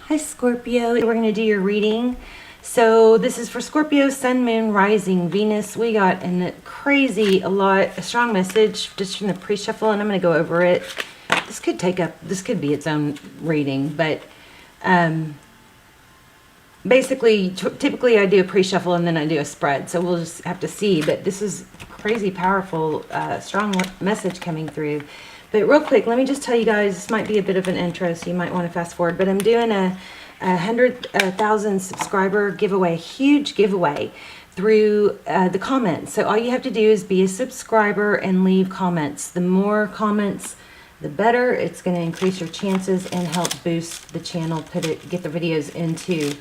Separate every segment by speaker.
Speaker 1: Hi Scorpio, we're going to do your reading. So this is for Scorpio, Sun, Moon, Rising, Venus. We got a strong message just from the pre-shuffle, and I'm going to go over it. This could be its own reading, but basically, typically I do a pre-shuffle and then I do a spread. So we'll just have to see, but this is crazy powerful, strong message coming through. But real quick, let me just tell you guys, this might be a bit of an intro, so you might want to fast forward, but I'm doing a 100,000 subscriber giveaway, a huge giveaway through the comments. So all you have to do is be a subscriber and leave comments. The more comments, the better. It's going to increase your chances and help boost the channel, get the videos into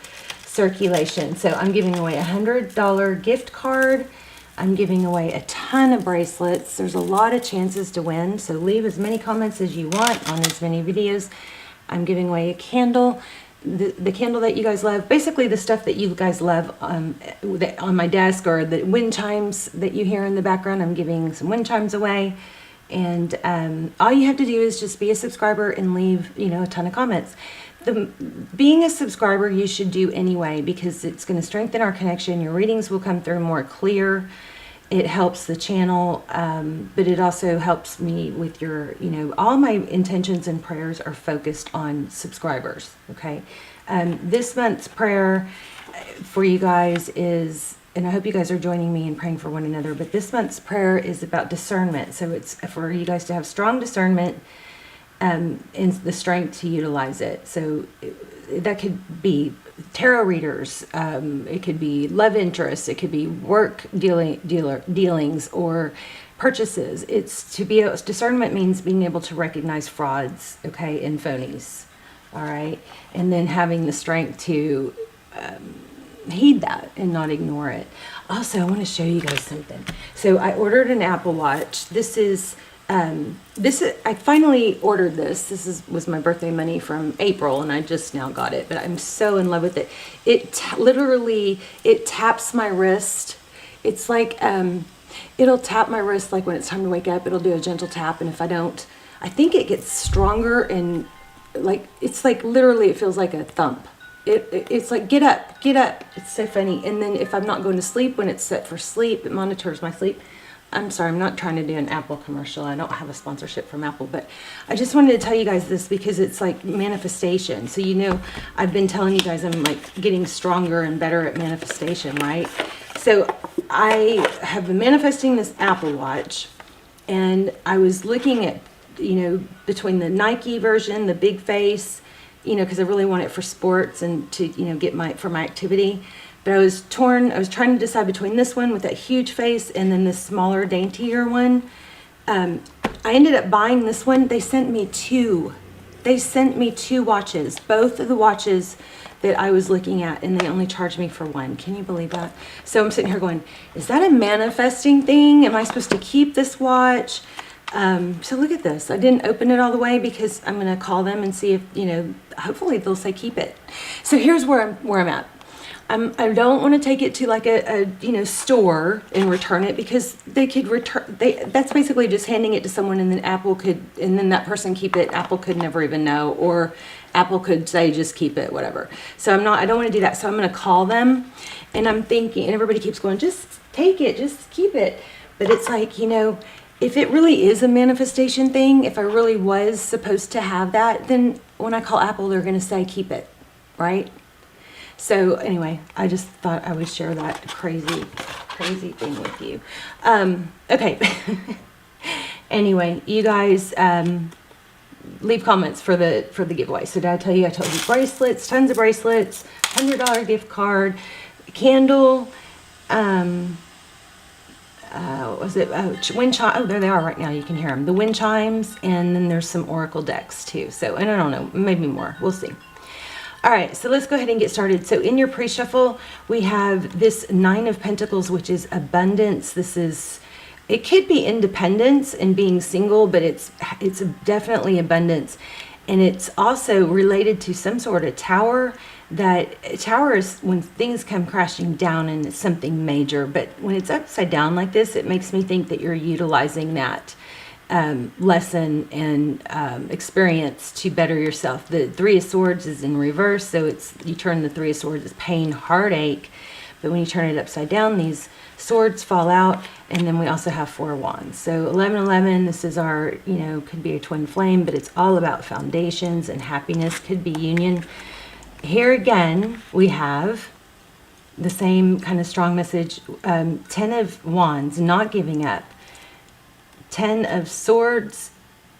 Speaker 1: circulation. So I'm giving away a $100 gift card. I'm giving away a ton of bracelets. There's a lot of chances to win, so leave as many comments as you want on as many videos. I'm giving away a candle, the candle that you guys love, basically the stuff that you guys love on my desk, or the wind chimes that you hear in the background. I'm giving some wind chimes away, and all you have to do is just be a subscriber and leave, a ton of comments. Being a subscriber you should do anyway, because it's going to strengthen our connection. Your readings will come through more clear. It helps the channel, but it also helps me with your, all my intentions and prayers are focused on subscribers, okay? This month's prayer for you guys is, and I hope you guys are joining me in praying for one another, but this month's prayer is about discernment. So it's for you guys to have strong discernment and the strength to utilize it. So that could be tarot readers, it could be love interests, it could be work dealings or purchases. Discernment means being able to recognize frauds, okay, and phonies, all right, and then having the strength to heed that and not ignore it. Also, I want to show you guys something. So I ordered an Apple Watch. I finally ordered this. Was my birthday money from April, and I just now got it, but I'm so in love with it. It taps my wrist. It's like, it'll tap my wrist like when it's time to wake up. It'll do a gentle tap, and if I don't, I think it gets stronger, and it's like literally it feels like a thump. It's like, get up. It's so funny. And then if I'm not going to sleep, when it's set for sleep, it monitors my sleep. I'm sorry, I'm not trying to do an Apple commercial. I don't have a sponsorship from Apple, but I just wanted to tell you guys this because it's like manifestation. So, I've been telling you guys I'm like getting stronger and better at manifestation, right? So I have been manifesting this Apple Watch, and I was looking at, between the Nike version, the big face, because I really want it for sports and to, get for my activity. But I was trying to decide between this one with that huge face and then this smaller, daintier one. I ended up buying this one. They sent me two watches, both of the watches that I was looking at, and they only charged me for one. Can you believe that? So I'm sitting here going, is that a manifesting thing? Am I supposed to keep this watch? So look at this. I didn't open it all the way because I'm going to call them and see if, hopefully they'll say keep it. So here's where I'm at. I don't want to take it to like a store and return it, because they could that's basically just handing it to someone, and then that person keep it. Apple could never even know, or Apple could say just keep it, whatever. So I don't want to do that. So I'm going to call them, and I'm thinking, and everybody keeps going, just take it, just keep it. But it's like, if it really is a manifestation thing, if I really was supposed to have that, then when I call Apple, they're going to say keep it, right? So anyway, I just thought I would share that crazy thing with you. Okay. Anyway, you guys leave comments for the giveaway. So did I tell you? I told you bracelets, tons of bracelets, $100 gift card, candle. What was it? Wind chime. Oh, there they are right now. You can hear them. The wind chimes, and then there's some oracle decks too. So, and I don't know, maybe more. We'll see. All right, so let's go ahead and get started. So in your pre-shuffle, we have this 9 of Pentacles, which is abundance. It could be independence and being single, but it's definitely abundance. And it's also related to some sort of tower. That tower is when things come crashing down and it's something major. But when it's upside down like this, it makes me think that you're utilizing that lesson and experience to better yourself. The Three of Swords is in reverse, so you turn the Three of Swords as pain, heartache, but when you turn it upside down, these swords fall out, and then we also have Four of Wands. So 1111, this is our, could be a twin flame, but it's all about foundations and happiness, could be union. Here again, we have the same kind of strong message, 10 of Wands, not giving up. 10 of Swords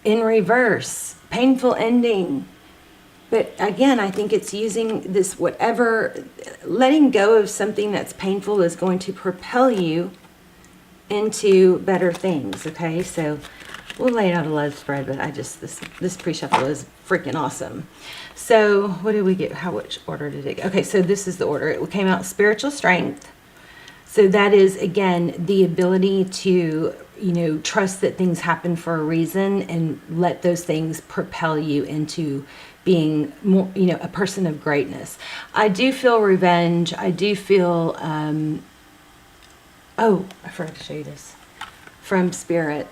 Speaker 1: in reverse, painful ending. But again, I think it's using this, letting go of something that's painful is going to propel you into better things, okay? So we'll lay out a love spread, but this pre-shuffle is freaking awesome. So what did we get? Which order did it go? Okay, so this is the order. It came out spiritual strength. So that is, again, the ability to, trust that things happen for a reason and let those things propel you into being more, a person of greatness. I do feel revenge. I do feel, oh, I forgot to show you this. From Spirit,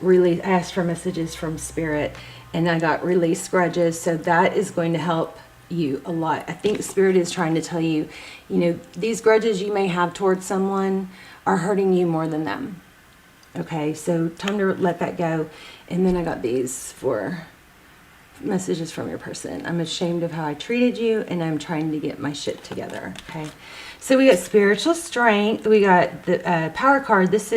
Speaker 1: I asked for messages from Spirit, and I got release grudges. So that is going to help you a lot. I think Spirit is trying to tell you, these grudges you may have towards someone are hurting you more than them. Okay, so time to let that go. And then I got these for messages from your person. I'm ashamed of how I treated you, and I'm trying to get my shit together. Okay, so we got spiritual strength. We got the power card. This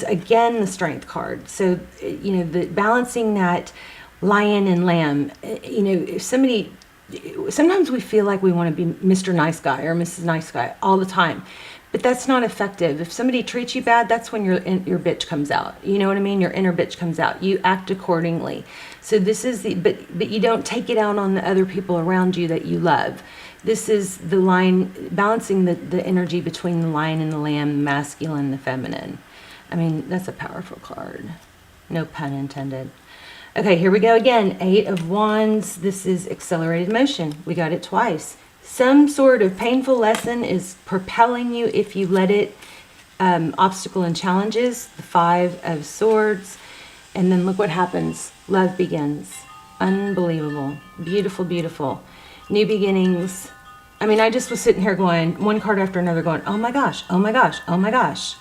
Speaker 1: again, the strength card. So, the balancing that lion and lamb, if sometimes we feel like we want to be Mr. Nice Guy or Mrs. Nice Guy all the time, but that's not effective. If somebody treats you bad, that's when your bitch comes out. You know what I mean? Your inner bitch comes out. You act accordingly. So this is but you don't take it out on the other people around you that you love. This is the line, balancing the energy between the lion and the lamb, the masculine and the feminine. I mean, that's a powerful card. No pun intended. Okay, here we go again. 8 of Wands. This is accelerated motion. We got it twice. Some sort of painful lesson is propelling you if you let it. Obstacle and challenges. The 5 of Swords. And then look what happens. Love begins. Unbelievable. Beautiful, beautiful. New beginnings. I mean, I just was sitting here going, one card after another going, oh my gosh, oh my gosh, oh my gosh.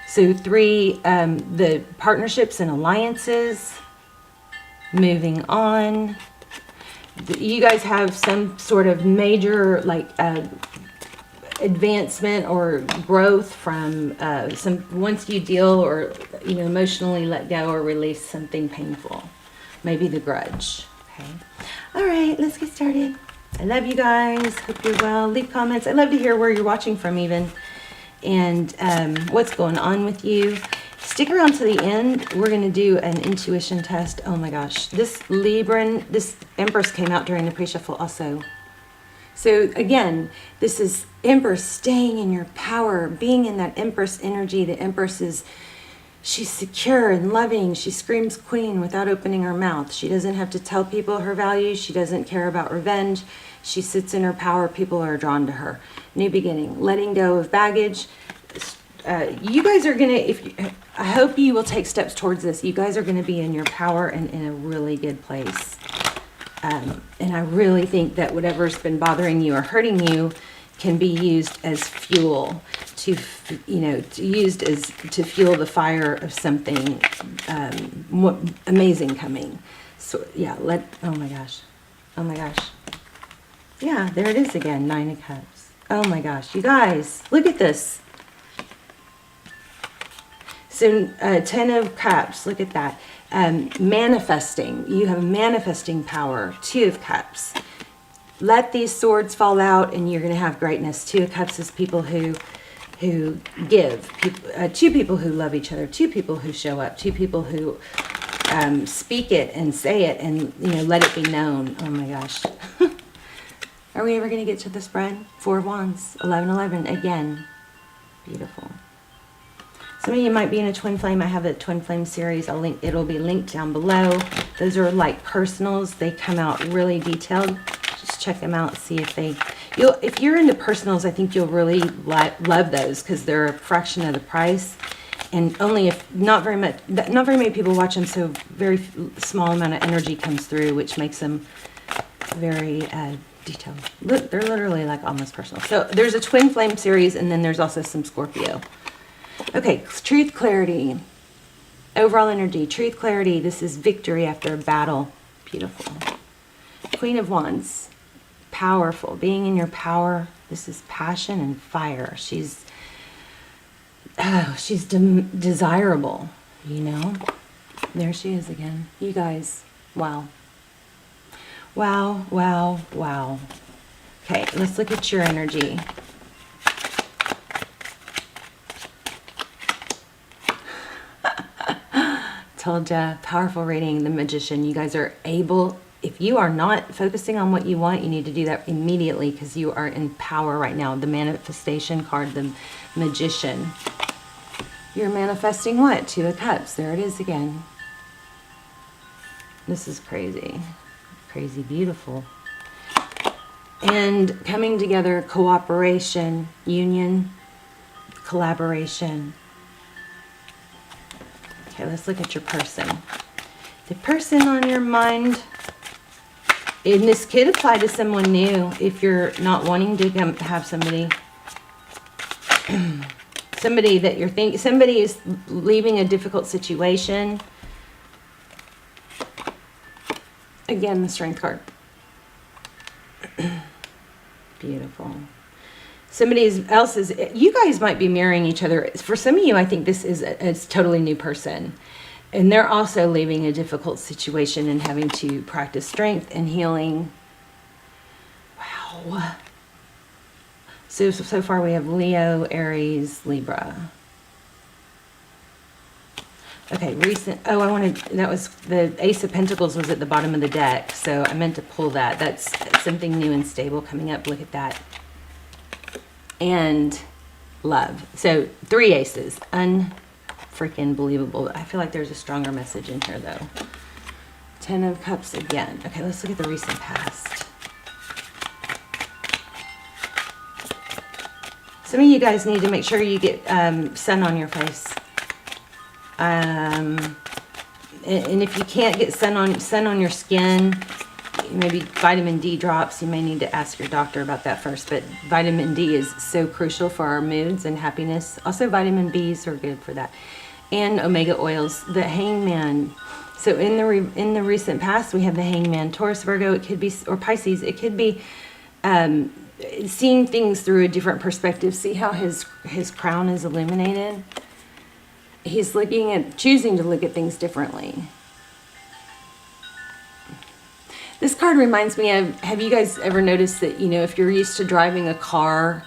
Speaker 1: So 3, the partnerships and alliances. Moving on. You guys have some sort of major advancement or growth from once you deal or emotionally let go or release something painful. Maybe the grudge. Okay. All right, let's get started. I love you guys. Hope you're well. Leave comments. I'd love to hear where you're watching from even, and what's going on with you. Stick around to the end. We're going to do an intuition test. Oh my gosh. This Empress came out during the pre-shuffle also. So again, this is Empress staying in your power, being in that Empress energy. The Empress she's secure and loving. She screams queen without opening her mouth. She doesn't have to tell people her values. She doesn't care about revenge. She sits in her power. People are drawn to her. New beginning. Letting go of baggage. You guys are going to, I hope you will take steps towards this. You guys are going to be in your power and in a really good place. And I really think that whatever's been bothering you or hurting you can be used as fuel to fuel the fire of something amazing coming. So yeah, oh my gosh. Yeah, there it is again, 9 of Cups. Oh my gosh, you guys, look at this. So 10 of Cups, look at that. Manifesting, you have manifesting power. 2 of Cups. Let these swords fall out and you're going to have greatness. 2 of Cups is people who give. 2 people who love each other. 2 people who show up. 2 people who speak it and say it and let it be known. Oh my gosh. Are we ever going to get to the spread? 4 of Wands, 1111 again. Beautiful. Some of you might be in a twin flame. I have a twin flame series. It'll be linked down below. Those are like personals. They come out really detailed. Just check them out. See if if you're into personals, I think you'll really love those because they're a fraction of the price. And only if not very many people watch them, so very small amount of energy comes through, which makes them very detailed. Look, they're literally like almost personal. So there's a twin flame series, and then there's also some Scorpio. Okay, truth, clarity, overall energy, truth, clarity. This is victory after a battle. Beautiful. Queen of Wands, powerful, being in your power. This is passion and fire. She's desirable, you know. There she is again. You guys, wow. Wow, wow, wow. Okay, let's look at your energy. Told ya, powerful reading, the Magician. You guys are able, if you are not focusing on what you want, you need to do that immediately, because you are in power right now. The manifestation card, the Magician. You're manifesting what? Two of Cups. There it is again. This is crazy. Crazy beautiful. And coming together, cooperation, union, collaboration. Okay, let's look at your person. The person on your mind, and this could apply to someone new if you're not wanting to have somebody somebody that you're thinking, somebody is leaving a difficult situation. Again, the Strength card. Beautiful. Somebody else is, you guys might be mirroring each other. For some of you, I think this is a totally new person. And they're also leaving a difficult situation and having to practice strength and healing. Wow. So far we have Leo, Aries, Libra. Okay, that was the Ace of Pentacles was at the bottom of the deck, so I meant to pull that. That's something new and stable coming up. Look at that. And love. So 3 aces. Unfreaking believable. I feel like there's a stronger message in here, though. 10 of Cups again. Okay, let's look at the recent past. Some of you guys need to make sure you get sun on your face. And if you can't get sun on your skin, maybe vitamin D drops, you may need to ask your doctor about that first. But vitamin D is so crucial for our moods and happiness. Also, vitamin Bs are good for that. And omega oils. The Hangman. So in the recent past, we have the Hangman. Taurus, Virgo, it could be, or Pisces, it could be seeing things through a different perspective. See how his crown is illuminated? He's choosing to look at things differently. This card reminds me of, have you guys ever noticed that, if you're used to driving a car,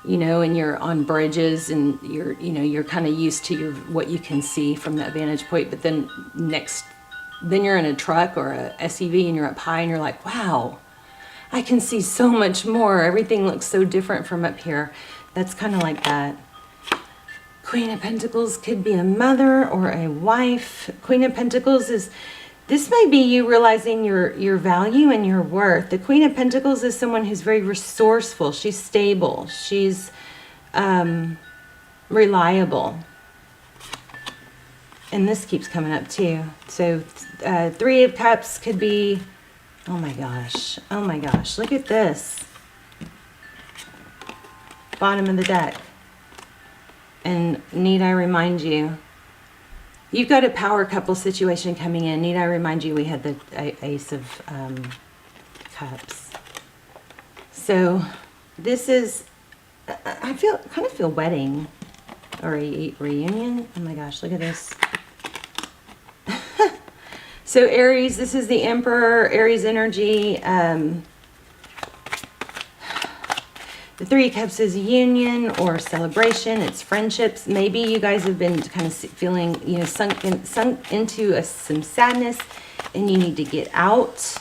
Speaker 1: and you're on bridges and you're kind of used to what you can see from that vantage point, but then you're in a truck or a SUV and you're up high and you're like, wow, I can see so much more. Everything looks so different from up here. That's kind of like that. Queen of Pentacles could be a mother or a wife. Queen of Pentacles this may be you realizing your value and your worth. The Queen of Pentacles is someone who's very resourceful. She's stable. She's reliable. And this keeps coming up too. So 3 of Cups could be, oh my gosh, look at this. Bottom of the deck. And need I remind you, you've got a power couple situation coming in. Need I remind you, we had the Ace of Cups. So this is, I kind of feel wedding or a reunion. Oh my gosh, look at this. So Aries, this is the Emperor, Aries energy. The 3 of Cups is union or celebration. It's friendships. Maybe you guys have been kind of feeling, sunk into some sadness, and you need to get out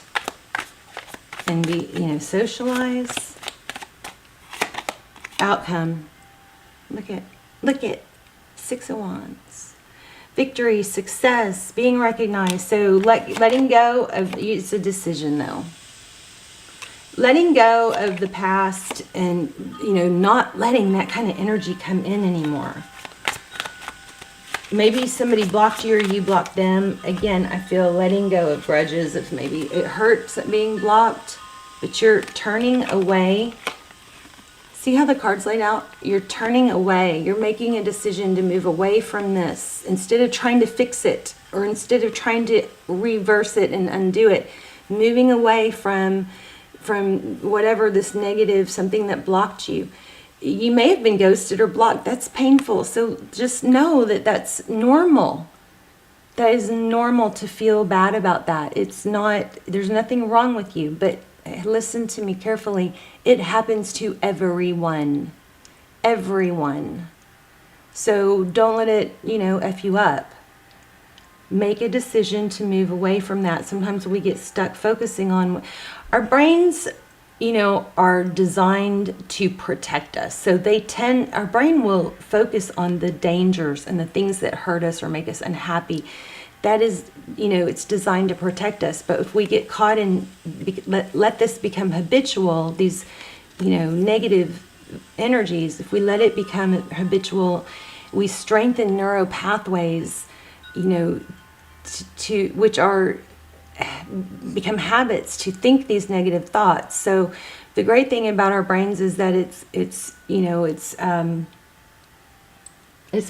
Speaker 1: and be, socialize. Outcome. Look at 6 of Wands. Victory, success, being recognized. So letting go of, it's a decision though. Letting go of the past and, not letting that kind of energy come in anymore. maybe somebody blocked you or you blocked them. Again, I feel letting go of grudges. If maybe it hurts being blocked, but you're turning away. See how the card's laid out? You're turning away. You're making a decision to move away from this. Instead of trying to fix it, or instead of trying to reverse it and undo it, moving away from whatever this negative, something that blocked you. You may have been ghosted or blocked. That's painful. So just know that that's normal. That is normal to feel bad about that. It's not, there's nothing wrong with you, but listen to me carefully. It happens to everyone. Everyone. So don't let it, F you up. Make a decision to move away from that. Sometimes we get stuck focusing on our brains, are designed to protect us. So our brain will focus on the dangers and the things that hurt us or make us unhappy. That is, it's designed to protect us. But if we get caught in, let this become habitual, these, negative energies, if we let it become habitual, we strengthen neural pathways, to which are become habits to think these negative thoughts. So the great thing about our brains is that it's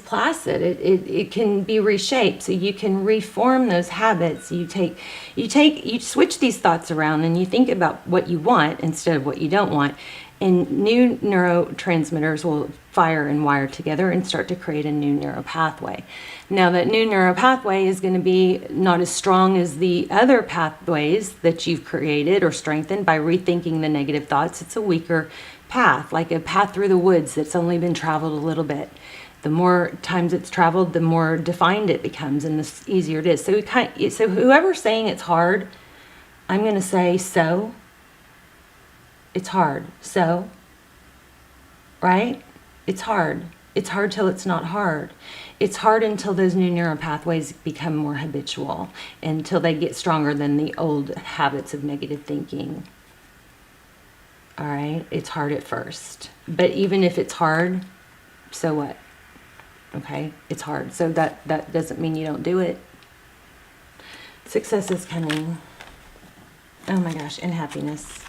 Speaker 1: placid. It can be reshaped, so you can reform those habits. You switch these thoughts around and you think about what you want instead of what you don't want. And new neurotransmitters will fire and wire together and start to create a new neural pathway. Now that new neural pathway is going to be not as strong as the other pathways that you've created or strengthened by rethinking the negative thoughts. It's a weaker path, like a path through the woods that's only been traveled a little bit. The more times it's traveled, the more defined it becomes and the easier it is. So whoever's saying it's hard, I'm going to say so. It's hard. So, right? It's hard. It's hard till it's not hard. It's hard until those new neural pathways become more habitual, until they get stronger than the old habits of negative thinking. All right? It's hard at first. But even if it's hard, so what? Okay? It's hard. So that doesn't mean you don't do it. Success is coming. Oh my gosh, and happiness.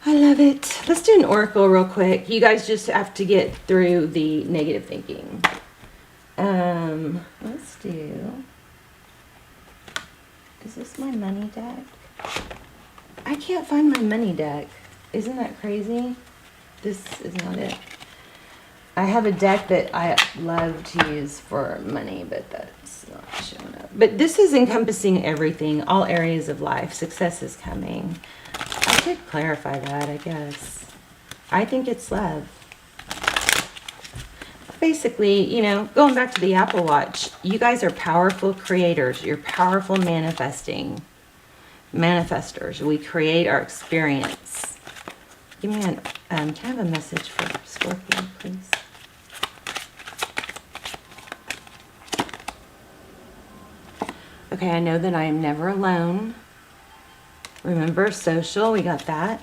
Speaker 1: I love it. Let's do an oracle real quick. You guys just have to get through the negative thinking. Let's do... Is this my money deck? I can't find my money deck. Isn't that crazy? This is not it. I have a deck that I love to use for money, but that's not showing up. But this is encompassing everything, all areas of life. Success is coming. I could clarify that, I guess. I think it's love. Basically, going back to the Apple Watch, you guys are powerful creators. You're powerful manifestors. We create our experience. Give me can I have a message for Scorpio, please? Okay, I know that I am never alone. Remember, social, we got that.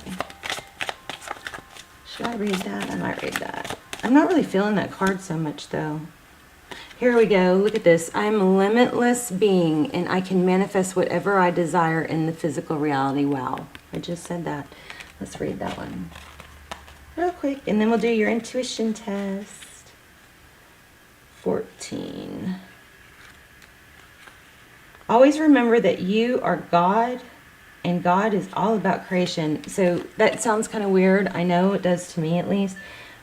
Speaker 1: Should I read that? I might read that. I'm not really feeling that card so much, though. Here we go. Look at this. I'm a limitless being, and I can manifest whatever I desire in the physical reality. Wow. I just said that. Let's read that one real quick, and then we'll do your intuition test. 14. Always remember that you are God, and God is all about creation. So that sounds kind of weird. I know it does to me, at least.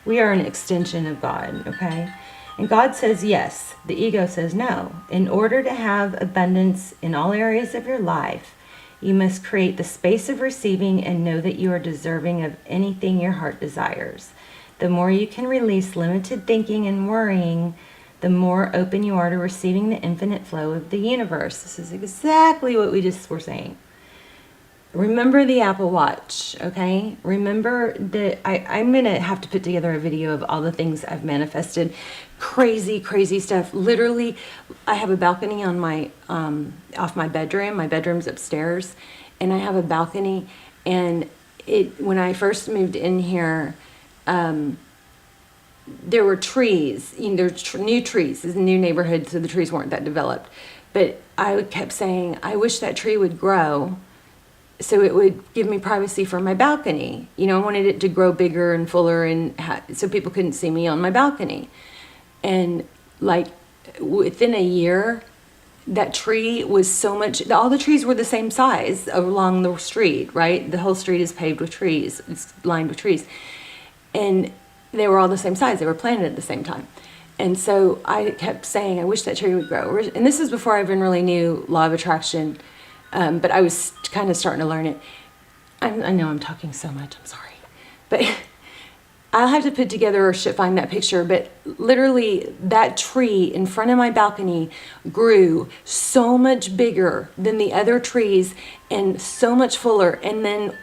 Speaker 1: We are an extension of God, okay? And God says yes. The ego says no. In order to have abundance in all areas of your life, you must create the space of receiving and know that you are deserving of anything your heart desires. The more you can release limited thinking and worrying, the more open you are to receiving the infinite flow of the universe. This is exactly what we just were saying. Remember the Apple Watch, okay? Remember that I'm going to have to put together a video of all the things I've manifested. Crazy, crazy stuff. Literally, I have a balcony on my off my bedroom. My bedroom's upstairs, and I have a balcony. And when I first moved in here, there were trees, there's new trees. It's a new neighborhood, so the trees weren't that developed. But I kept saying, I wish that tree would grow so it would give me privacy from my balcony. I wanted it to grow bigger and fuller and so people couldn't see me on my balcony. And like within a year, that tree was so much, all the trees were the same size along the street, right? The whole street is paved with trees. It's lined with trees. And they were all the same size. They were planted at the same time. And so I kept saying, I wish that tree would grow. And this is before I even really knew law of attraction, but I was kind of starting to learn it. I know I'm talking so much. I'm sorry. But I'll have to put together or find that picture. But literally, that tree in front of my balcony grew so much bigger than the other trees and so much fuller. And then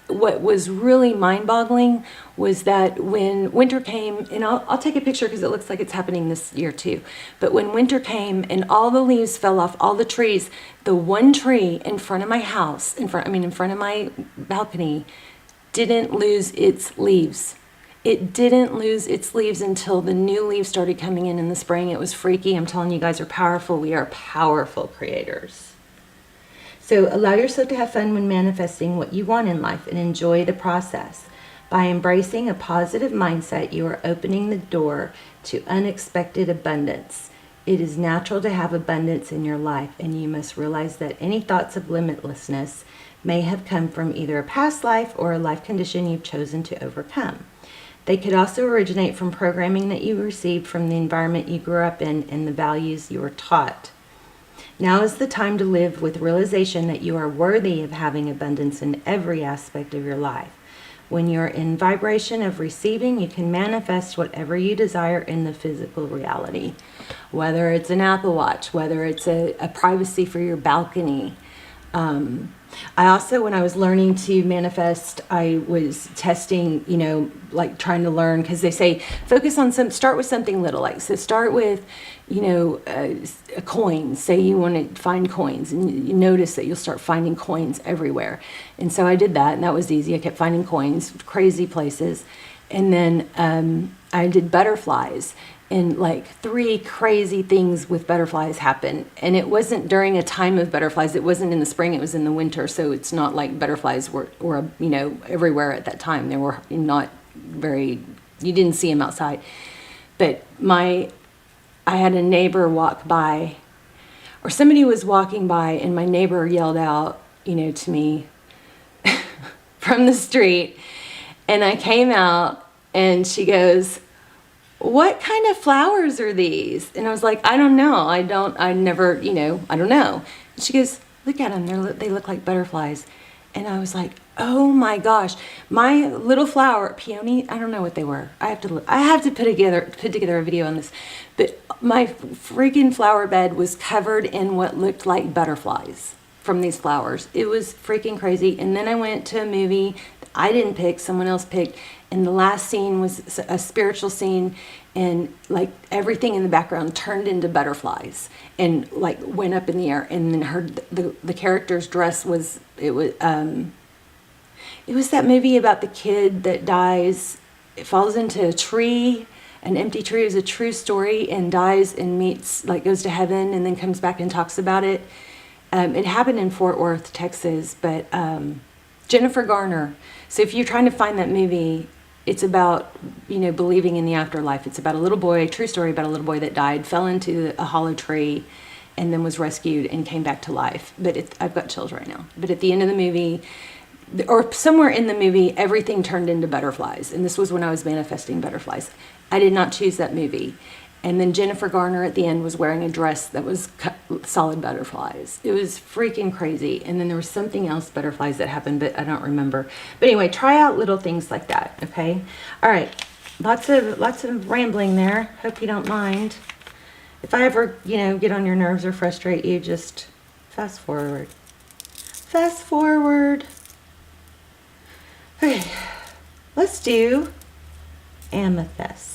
Speaker 1: what was really mind-boggling was that when winter came, and I'll take a picture because it looks like it's happening this year too, but when winter came and all the leaves fell off all the trees, the one tree in front of my house, in front of my balcony, didn't lose its leaves. It didn't lose its leaves until the new leaves started coming in the spring. It was freaky. I'm telling you, guys are powerful. We are powerful creators. So allow yourself to have fun when manifesting what you want in life and enjoy the process. By embracing a positive mindset, you are opening the door to unexpected abundance. It is natural to have abundance in your life, and you must realize that any thoughts of limitlessness may have come from either a past life or a life condition you've chosen to overcome. They could also originate from programming that you received from the environment you grew up in and the values you were taught. Now is the time to live with realization that you are worthy of having abundance in every aspect of your life. When you're in vibration of receiving, you can manifest whatever you desire in the physical reality. Whether it's an Apple Watch, whether it's a privacy for your balcony. I also, when I was learning to manifest, I was testing, like trying to learn, because they say focus on start with something little, like, so start with, a coin. Say you want to find coins, and you notice that you'll start finding coins everywhere. And so I did that, and that was easy. I kept finding coins, crazy places. And then I did butterflies. And like 3 crazy things with butterflies happened. And it wasn't during a time of butterflies. It wasn't in the spring, it was in the winter. So it's not like butterflies were everywhere at that time. They were not very, you didn't see them outside. But I had a neighbor walk by, or somebody was walking by, and my neighbor yelled out, to me from the street. And I came out, and she goes, "What kind of flowers are these?" And I was like, "I don't know. I don't know." And she goes, "Look at them. They look like butterflies." And I was like, "Oh my gosh, my little flower, peony, I don't know what they were. I have to put together a video on this. But my freaking flower bed was covered in what looked like butterflies from these flowers. It was freaking crazy. And then I went to a movie I didn't pick, someone else picked. And the last scene was a spiritual scene, and like everything in the background turned into butterflies and like went up in the air. And then the character's dress was that movie about the kid that dies. It falls into a tree, an empty tree. It was a true story, and dies and goes to heaven and then comes back and talks about it. It happened in Fort Worth, Texas, but Jennifer Garner. So if you're trying to find that movie, it's about, believing in the afterlife. It's about a little boy, true story about a little boy that died, fell into a hollow tree, and then was rescued and came back to life. But I've got chills right now. But at the end of the movie, or somewhere in the movie, everything turned into butterflies. And this was when I was manifesting butterflies. I did not choose that movie. And then Jennifer Garner at the end was wearing a dress that was solid butterflies. It was freaking crazy. And then there was something else, butterflies, that happened, but I don't remember. But anyway, try out little things like that, okay? All right, lots of rambling there. Hope you don't mind. If I ever, get on your nerves or frustrate you, just fast forward. Fast forward. Okay, let's do amethyst.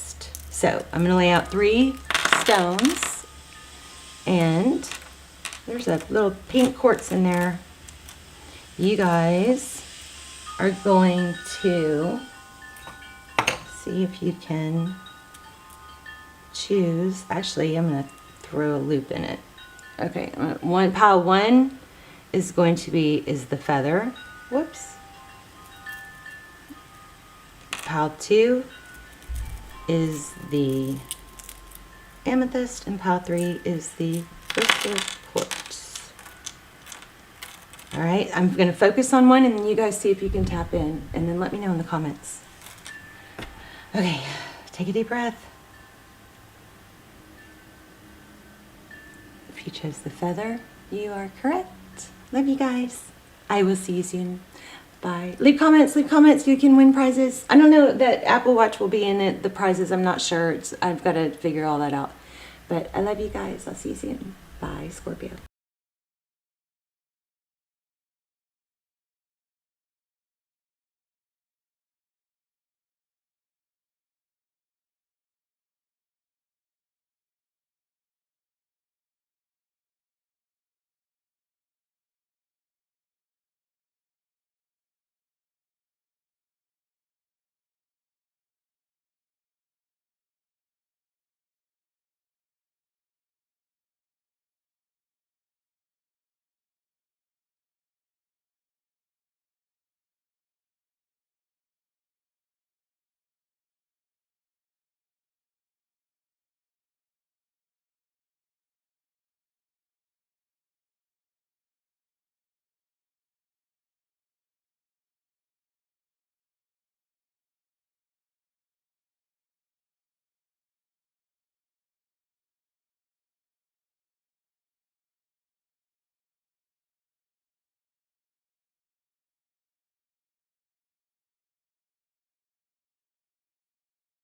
Speaker 1: So I'm going to lay out 3 stones, and there's a little pink quartz in there. You guys are going to see if you can choose, actually, I'm going to throw a loop in it. Okay, pile one is going to be, is the feather. Whoops. Pile two is the amethyst, and pile three is the crystal quartz. All right, I'm going to focus on one, and then you guys see if you can tap in, and then let me know in the comments. Okay, take a deep breath. If you chose the feather, you are correct. Love you guys. I will see you soon. Bye. Leave comments. You can win prizes. I don't know that Apple Watch will be in it, the prizes. I'm not sure. I've got to figure all that out. But I love you guys. I'll see you soon. Bye, Scorpio.